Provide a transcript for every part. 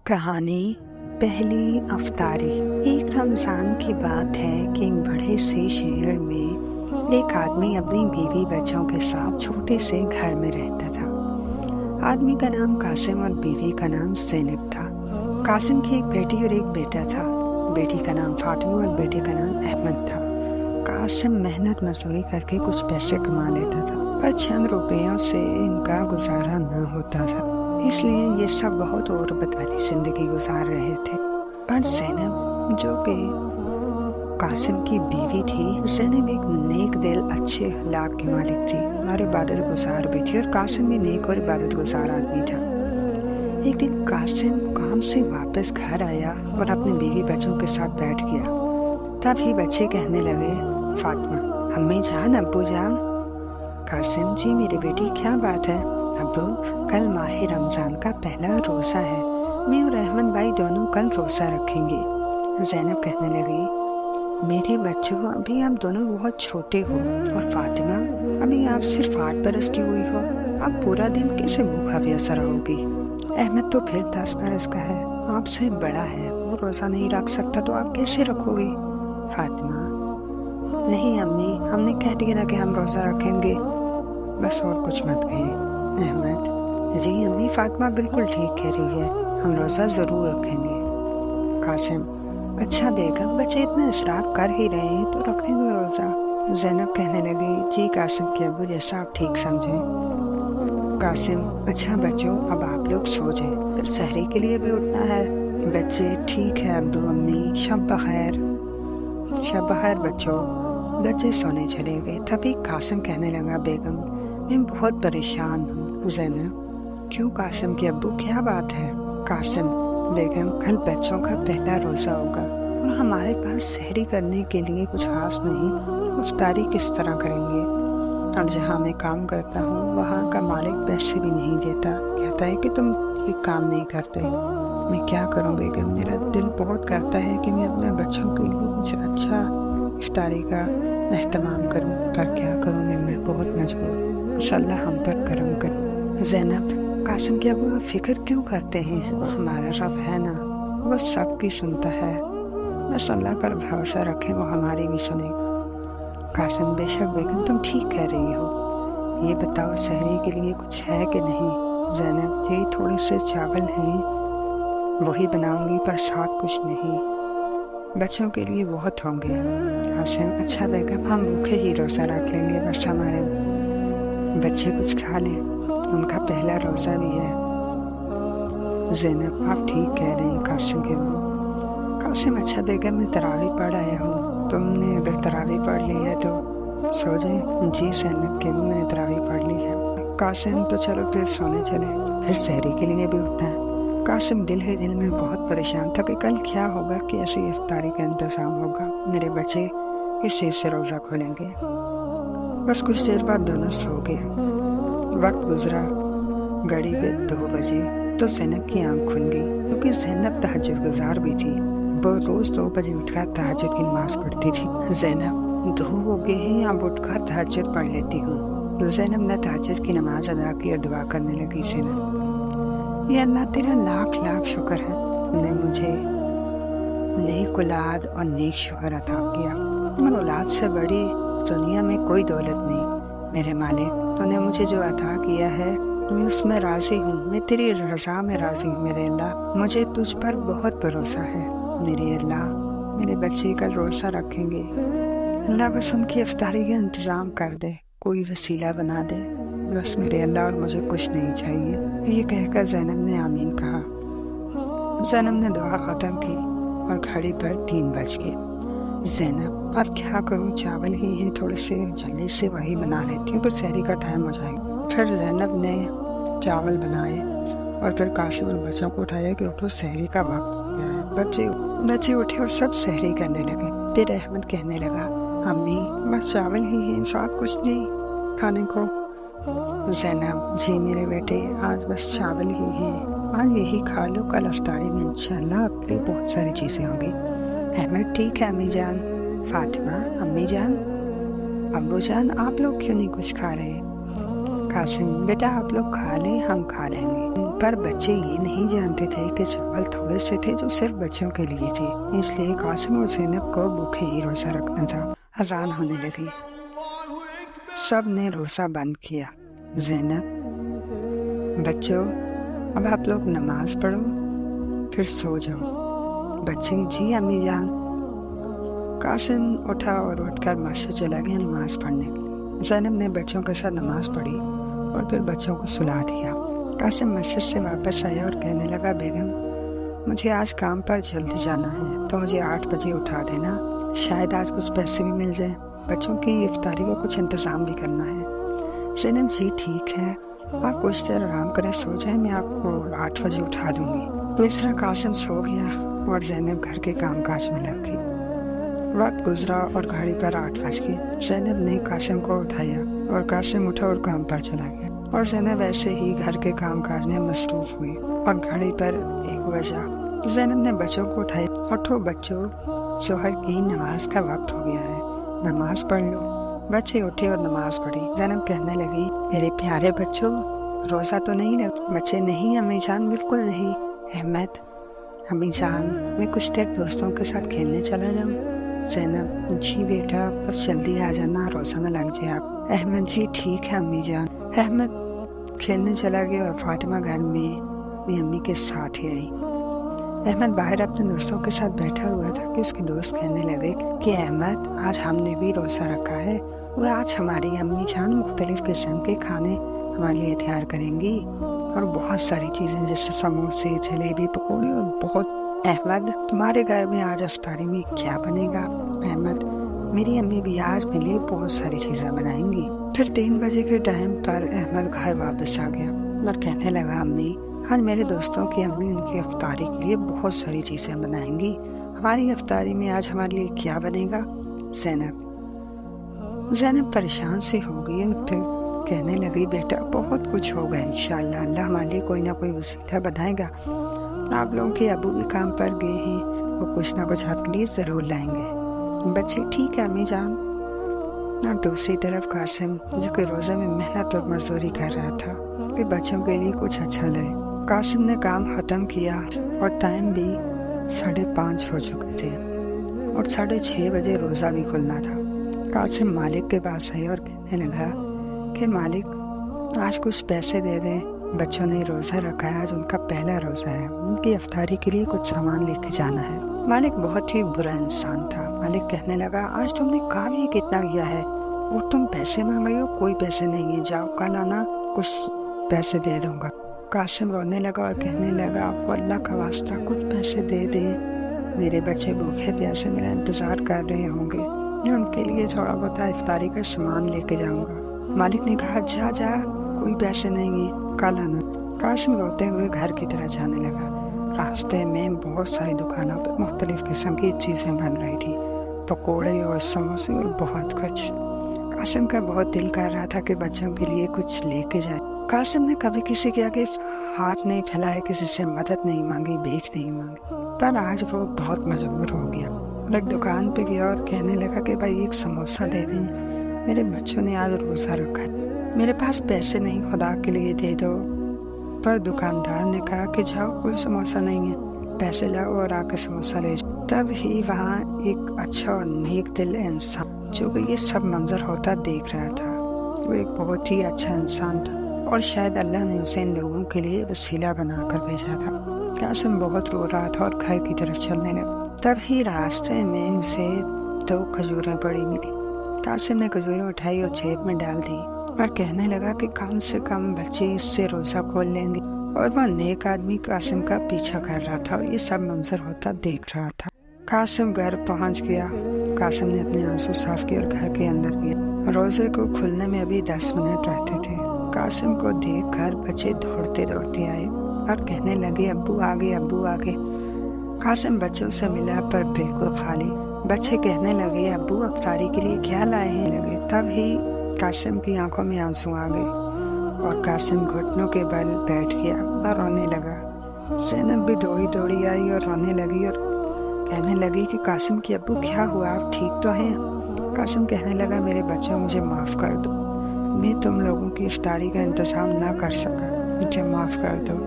कहानी पहली अफ्तारी। एक रमज़ान की बात है कि एक बड़े से शहर में एक आदमी अपनी बीवी बच्चों के साथ छोटे से घर में रहता था। आदमी का नाम कासिम और बीवी का नाम ज़ैनब था। कासिम की एक बेटी और एक बेटा था। बेटी का नाम फातिमा और बेटे का नाम अहमद था। कासिम मेहनत मजदूरी करके कुछ पैसे कमा लेता था, पर चंद रुपयों से इनका गुजारा न होता था, इसलिए ये सब बहुत औरबत वाली जिंदगी गुजार रहे थे। पर ज़ैनब, जो कि कासिम की बीवी थी, ज़ैनब एक नेक दिल, अच्छे अखलाक की मालिक थी और इबादत गुजार भी थी, और कासिम भी नेक और इबादत गुजार आदमी था। एक दिन कासिम काम से वापस घर आया और अपने बीवी बच्चों के साथ बैठ गया। तभी बच्चे कहने लगे, फातिमा, अम्मी जान, अब्बू जान। कासिम, जी मेरी बेटी, क्या बात है? अब्बू, कल माह रमज़ान का पहला रोज़ा है, मैं और अहमद भाई दोनों कल रोज़ा रखेंगे। ज़ैनब कहने लगी, मेरे बच्चों, अभी आप दोनों बहुत छोटे हो, और फातिमा, अभी आप सिर्फ 8 बरस की हुई हो, आप पूरा दिन कैसे भूखा प्यासा रहोगी? अहमद तो फिर 10 बरस का है, आपसे बड़ा है, वो रोज़ा नहीं रख सकता, तो आप कैसे रखोगी? फातिमा, नहीं अम्मी, हमने कह दिया ना कि हम रोज़ा रखेंगे, बस और कुछ मत कहें। अहमद, जी अम्मी, फातिमा बिल्कुल ठीक कह रही है, हम रोज़ा ज़रूर रखेंगे। कासिम, अच्छा बेगम, बच्चे इतना इशराफ कर ही रहे हैं तो रखेंगे रोज़ा। ज़ैनब कहने लगी, जी कासिम के अब्बू, जैसा आप ठीक समझें। कासिम, अच्छा बच्चों, अब आप लोग सो जाएं, फिर सहरी के लिए भी उठना है। बच्चे, ठीक है अब्बू अम्मी, शब बखैर। शब बखैर बच्चों। बच्चे सोने चले गए। तभी कासिम कहने लगा, बेगम, मैं बहुत परेशान हूँ। ज़ैनब, क्यों कासिम के अब्बू, क्या बात है? कासिम, बेगम, कल बच्चों का पहला रोज़ा होगा और हमारे पास सहरी करने के लिए कुछ खास नहीं, इफ्तारी किस तरह करेंगे? और जहाँ मैं काम करता हूँ वहाँ का मालिक पैसे भी नहीं देता, कहता है कि तुम ठीक काम नहीं करते। मैं क्या करूँ बेगम, मेरा दिल बहुत करता है कि मैं अपने बच्चों के लिए कुछ अच्छा इफ्तारी का एहतमाम करूँ, पर क्या करूँ, मैं बहुत मजबूर। इंशाअल्लाह हम पर करम कर। ज़ैनब, कासिम के अब्बू, आप फिक्र क्यों करते हैं? हमारा रब है ना, वो सबकी सुनता है, बस अल्लाह पर भरोसा रखें, वो हमारी भी सुनेगा। कासिम, बेशक बेगम, तुम ठीक कह रही हो। ये बताओ, सहरी के लिए कुछ है कि नहीं? ज़ैनब, जी थोड़े से चावल हैं, वही बनाऊंगी, पर साथ कुछ नहीं, बच्चों के लिए बहुत होंगे। कासिम, अच्छा बेगम, हम भूखे ही रोज़ा रख लेंगे, बस हमारे बच्चे कुछ खा लें, उनका पहला रोज़ा भी है। ज़ैनब, आप ठीक कह रहे हैं कासिम के अब्बू। कासिम, अच्छा बेगम, मैं तरावी पढ़ आया हूँ, तुमने अगर तरावी पढ़ ली है तो सो जाए। जी ज़ैनब के अब्बू, मैंने तरावी पढ़ ली है। कासिम, तो चलो फिर सोने चले, फिर सहरी के लिए भी उठना है। कासिम दिल ही दिल में बहुत परेशान था कि कल क्या होगा, कैसी इफ्तारी का इंतज़ाम होगा, मेरे बच्चे किस चीज़ से रोज़ा खोलेंगे। बस कुछ देर बाद दोनों सो गए। वक्त गुजरा, घड़ी पे 2 बजे तो ज़ैनब की आँख खुल गई, क्योंकि ज़ैनब तहज्जुद गुजार भी थी। वो रोज़ 2 बजे उठकर तहज्जुद की नमाज़ पढ़ती थी। ज़ैनब, 2 हो गए हैं, अब उठकर तहज्जुद पढ़ लेती हूँ। ज़ैनब ने तहज्जुद की नमाज अदा की और दुआ करने लगी, ज़ैनब, ये अल्लाह तेरा लाख लाख शुक्र है, तुमने मुझे नेक औलाद और नेक शौहर अता किया, और औलाद से बड़ी दुनिया में कोई दौलत नहीं। मेरे मालिक, तूने मुझे जो अता किया है मैं उसमें राज़ी हूँ, मैं तेरी रज़ा में राज़ी हूँ। मेरे अल्लाह, मुझे तुझ पर बहुत भरोसा है। मेरे अल्लाह, मेरे बच्चे कल रोज़ा रखेंगे, अल्लाह बस उनकी इफ्तारी का इंतज़ाम कर दे, कोई वसीला बना दे, बस मेरे अल्लाह, और मुझे कुछ नहीं चाहिए। ये कहकर ज़ैनब ने आमीन कहा। ज़ैनब ने दुआ ख़त्म की और घड़ी पर 3 बज गए। ज़ैनब, अब क्या करूँ, चावल ही हैं, थोड़े से जल्दी से वही बना लेती हूँ, फिर सहरी का टाइम हो जाएगा। फिर ज़ैनब ने चावल बनाए और फिर कासिम और बच्चों को उठाया कि उठो, सहरी का वक्त हो गया है। बच्चे उठे और सब सहरी करने लगे। फिर अहमद कहने लगा, अम्मी, बस चावल ही हैं, साथ कुछ नहीं खाने को। ज़ैनब, जी मेरे बेटे, आज बस चावल ही हैं, आज यही खा लो, कल इफ्तारी में इंशाअल्लाह आपके लिए बहुत सारी चीज़ें होंगी। अहमद, ठीक है अम्मी जान। फातिमा, अम्मी जान, अब्बू जान, आप लोग क्यों नहीं कुछ खा रहे? कासिम, बेटा आप लोग खा लें, हम खा लेंगे। पर बच्चे ये नहीं जानते थे कि चावल थोड़े से थे जो सिर्फ बच्चों के लिए थे, इसलिए कासिम और ज़ैनब को भूखे ही रोज़ा रखना था। अज़ान होने लगी, सब ने रोज़ा बंद किया। ज़ैनब, बच्चों अब आप लोग नमाज पढ़ो फिर सो जाओ। बच्चे, जी अम्मी जान। कासिम उठा और उठकर मस्जिद चला गया नमाज पढ़ने के लिए। ज़ैनब ने बच्चों के साथ नमाज पढ़ी और फिर बच्चों को सुला दिया। कासिम मस्जिद से वापस आया और कहने लगा, बेगम मुझे आज काम पर जल्दी जाना है तो मुझे 8 बजे उठा देना, शायद आज कुछ पैसे भी मिल जाए। बच्चों की इफ्तारी को कुछ इंतज़ाम भी करना है। ज़ैनब, जी ठीक है, आप कुछ देर आराम करें, सो जाए, मैं आपको 8 बजे उठा दूंगी। तो इस तरह कासिम सो गया और ज़ैनब घर के कामकाज में लग गई। वक्त गुजरा और घड़ी पर 8 बज गए। ज़ैनब ने कासिम को उठाया और कासिम उठा और काम पर चला गया और ज़ैनब ऐसे ही घर के कामकाज में मसरूफ हुई और घड़ी पर 1 बजा। ज़ैनब ने बच्चों को उठाया, उठो बच्चों, ज़ोहर की नमाज का वक्त हो गया है, नमाज पढ़ लो। बच्चे उठे और नमाज पढ़ी। ज़ैनब कहने लगी, मेरे प्यारे बच्चों, रोज़ा तो नहीं रख? बच्चे, नहीं अम्मी जान, बिल्कुल नहीं। अहमद, अम्मी जान, मैं कुछ देर दोस्तों के साथ खेलने चला जाऊँ? ज़ैनब, जी बेटा, बस जल्दी आ जाना, रोज़ा न लग जाए आप। अहमद, जी ठीक है अम्मी जान। अहमद खेलने चला गया और फातिमा घर में अपनी अम्मी के साथ ही रही। अहमद बाहर अपने दोस्तों के साथ बैठा हुआ था कि उसके दोस्त कहने लगे कि अहमद, आज हमने भी रोज़ा रखा है और आज हमारी अम्मी जान मुख्तलिफ किस्म के खाने हमारे लिए तैयार करेंगी और बहुत सारी चीज़ें जैसे समोसे, जलेबी, पकौड़े और बहुत। अहमद, तुम्हारे घर में आज इफ्तारी में क्या बनेगा? अहमद, मेरी अम्मी भी आज मेरे लिए बहुत सारी चीज़ें बनाएंगी। फिर 3 बजे के टाइम पर अहमद घर वापस आ गया और कहने लगा, अम्मी आज मेरे दोस्तों की अम्मी उनकी इफ्तारी के लिए बहुत सारी चीज़ें बनाएंगी, हमारी इफ्तारी में आज हमारे लिए क्या बनेगा? ज़ैनब परेशान सी हो गई, फिर कहने लगी, बेटा बहुत कुछ होगा इंशाअल्लाह, अल्लाह हमारे लिए कोई ना कोई वसीला बनाएगा। आप लोगों के अबू भी काम पर गए हैं, वो कुछ ना कुछ आपके लिए ज़रूर लाएंगे। बच्चे, ठीक है अम्मी जान। और दूसरी तरफ कासिम, जो कि रोज़े में मेहनत और मजदूरी कर रहा था, कि बच्चों के लिए कुछ अच्छा लाए। कासिम ने काम ख़त्म किया और टाइम भी 5:30 हो चुके थे और 6:30 बजे रोज़ा भी खुलना था। कासिम मालिक के पास आया और कहने लगा कि मालिक, आज कुछ पैसे दे दें, बच्चों ने रोज़ा रखा है, आज उनका पहला रोज़ा है, उनकी इफ्तारी के लिए कुछ सामान लेके जाना है। मालिक बहुत ही बुरा इंसान था। मालिक कहने लगा, आज तुमने काम ही कितना किया है और तुम पैसे मांग रही हो? कोई पैसे नहीं है, जाओ कल आना, कुछ पैसे दे दूंगा। कासिम रोने लगा और कहने लगा, आपको अल्लाह का वास्ता कुछ पैसे दे दे, मेरे बच्चे भूखे प्यासे मेरा इंतज़ार कर रहे होंगे, मैं उनके लिए थोड़ा बहुत इफ्तारी का सामान लेके जाऊंगा। मालिक ने कहा, जा जा, कोई पैसे नहीं है, कल आना। कासिम रोते हुए घर की तरफ जाने लगा। रास्ते में बहुत सारी दुकानों पर मुख्तलिफ किस्म की चीज़ें बन रही थी, पकोड़े और समोसे और बहुत कुछ। कासिम का बहुत दिल कर रहा था कि बच्चों के लिए कुछ लेके जाए। कासिम ने कभी किसी के आगे हाथ नहीं फैलाया, किसी से मदद नहीं मांगी, भीख नहीं मांगी, पर आज वो बहुत मजबूर हो गया और एक दुकान पे गया और कहने लगा कि भाई एक समोसा दे दें, मेरे बच्चों ने आज रोज़ा रखा है, मेरे पास पैसे नहीं, खुदा के लिए दे दो। पर दुकानदार ने कहा कि जाओ, कोई समोसा नहीं है, पैसे लाओ और आके समोसा ले जाओ। तब ही वहाँ एक अच्छा और नेक दिल इंसान, जो कि ये सब मंजर होता देख रहा था, वो एक बहुत ही अच्छा इंसान था और शायद अल्लाह ने उसे इन लोगों के लिए वसीला बनाकर भेजा था। कासिम बहुत रो रहा था और घर की तरफ चलने लगा। तभी रास्ते में उसे 2 खजूरें पड़ी मिली। कासिम ने खजूरें उठाई और जेब में डाल दी और कहने लगा कि कम से कम बच्चे इससे रोज़ा खोल लेंगे। और वह नेक आदमी कासिम का पीछा कर रहा था और ये सब मंजर होता देख रहा था। कासिम घर पहुंच गया। कासिम ने अपने आंसू साफ किए और घर के अंदर गया। रोज़े को खुलने में अभी 10 मिनट रहते थे। कासिम को देखकर बच्चे दौड़ते दौड़ते आए और कहने लगे, अब्बू आ गए, अब्बू आ गए। कासिम बच्चों से मिला पर बिल्कुल खाली। बच्चे कहने लगे, अब्बू इफ्तारी के लिए क्या लाए हैं? लगे तभी कासिम की आंखों में आंसू आ गए और कासिम घुटनों के बल बैठ गया और रोने लगा। ज़ैनब भी दौड़ी दौड़ी आई और रोने लगी और कहने लगी कि कासिम की अब्बू क्या हुआ, आप ठीक तो हैं? कासिम कहने लगा, मेरे बच्चों मुझे माफ़ कर दो, मैं तुम लोगों की इफ्तारी का इंतज़ाम ना कर सका। مجھے معاف کر دو۔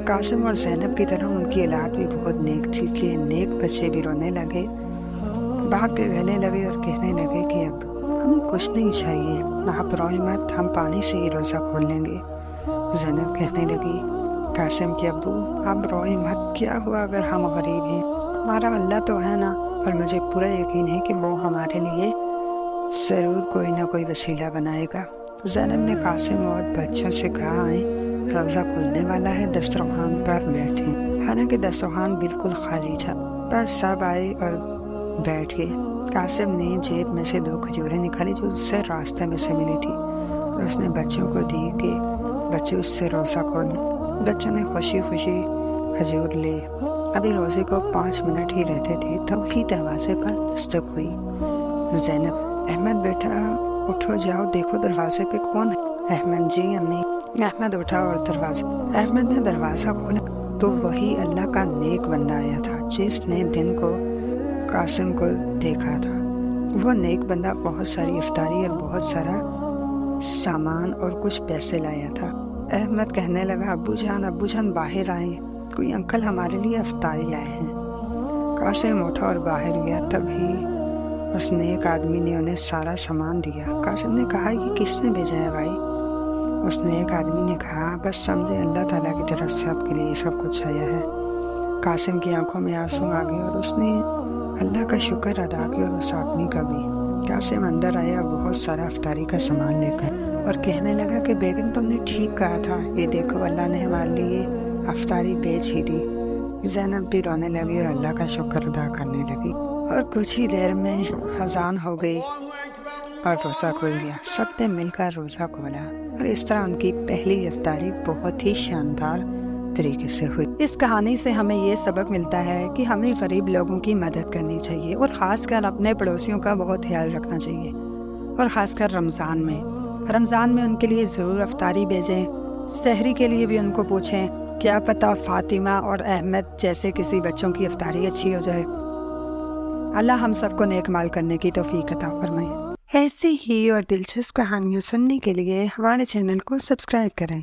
قاسم اور زینب کی طرح ان کی اولاد بھی بہت نیک تھی، اس لیے نیک بچے بھی رونے لگے، باپ کے گلے لگے اور کہنے لگے کہ اب ہمیں کچھ نہیں چاہیے، آپ روئیں مت، ہم پانی سے ہی روزہ کھول لیں گے۔ زینب کہنے لگی قاسم کے ابو آپ روئیں مت، کیا ہوا اگر ہم غریب ہیں، ہمارا اللہ تو ہے نا، اور مجھے پورا یقین ہے کہ وہ ہمارے لیے ضرور کوئی نہ کوئی وسیلہ بنائے گا۔ زینب نے قاسم اور بچوں سے کہا آئیں، روزہ کھلنے والا ہے، دسترخوان پر بیٹھیں۔ حالانکہ دسترخوان بالکل خالی تھا، پر سب آئے اور بیٹھ گئے۔ قاسم نے جیب میں سے 2 کھجوریں نکالی جو اس سے راستے میں سے ملی تھی، اور اس نے بچوں کو دی کہ بچے اس سے روزہ کھولیں۔ بچوں نے خوشی خوشی کھجور لے۔ ابھی روزے کو 5 منٹ ہی رہتے تھے تب ہی دروازے پر دستک ہوئی۔ زینب احمد بیٹا اٹھو، جاؤ دیکھو دروازے پہ کون ہے۔ احمد جی امی۔ احمد اٹھا اور احمد نے دروازہ کھولا تو وہی اللہ کا نیک بندہ آیا تھا جس نے دن کو قاسم کو دیکھا تھا۔ وہ نیک بندہ بہت ساری افطاری اور بہت سارا سامان اور کچھ پیسے لایا تھا۔ احمد کہنے لگا ابو جان باہر آئیں، کوئی انکل ہمارے لیے افطاری لائے ہیں۔ قاسم اٹھا اور باہر گیا، تبھی اس نیک آدمی نے انہیں سارا سامان دیا۔ قاسم نے کہا یہ کس نے بھیجا ہے بھائی؟ اس نیک آدمی نے کہا بس سمجھے اللہ تعالیٰ کی طرف سے آپ کے لیے سب کچھ آیا ہے۔ قاسم کی آنکھوں میں آنسو آ گئے اور اس نے اللہ کا شکر ادا کیا اور اس آدمی کا بھی۔ قاسم اندر آیا بہت سارا افطاری کا سامان لے کر اور کہنے لگا کہ بیگم تم نے ٹھیک کہا تھا، یہ دیکھو اللہ نے ہمارے لیے افطاری بیچ ہی دی۔ زینب بھی رونے لگی اور اللہ کا شکر ادا کرنے لگی، اور کچھ ہی دیر میں اذان ہو گئی اور روزہ کھل گیا۔ سب نے مل کر روزہ کھولا اور اس طرح ان کی پہلی افطاری بہت ہی شاندار طریقے سے ہوئی۔ اس کہانی سے ہمیں یہ سبق ملتا ہے کہ ہمیں غریب لوگوں کی مدد کرنی چاہیے، اور خاص کر اپنے پڑوسیوں کا بہت خیال رکھنا چاہیے، اور خاص کر رمضان میں ان کے لیے ضرور افطاری بھیجیں۔ سحری کے لیے بھی ان کو پوچھیں، کیا پتہ فاطمہ اور احمد جیسے کسی بچوں کی افطاری اچھی ہو جائے۔ اللہ ہم سب کو نیک مال کرنے کی توفیق عطا فرمائے۔ ایسی ہی اور دلچسپ کہانیاں سننے کے لیے ہمارے چینل کو سبسکرائب کریں۔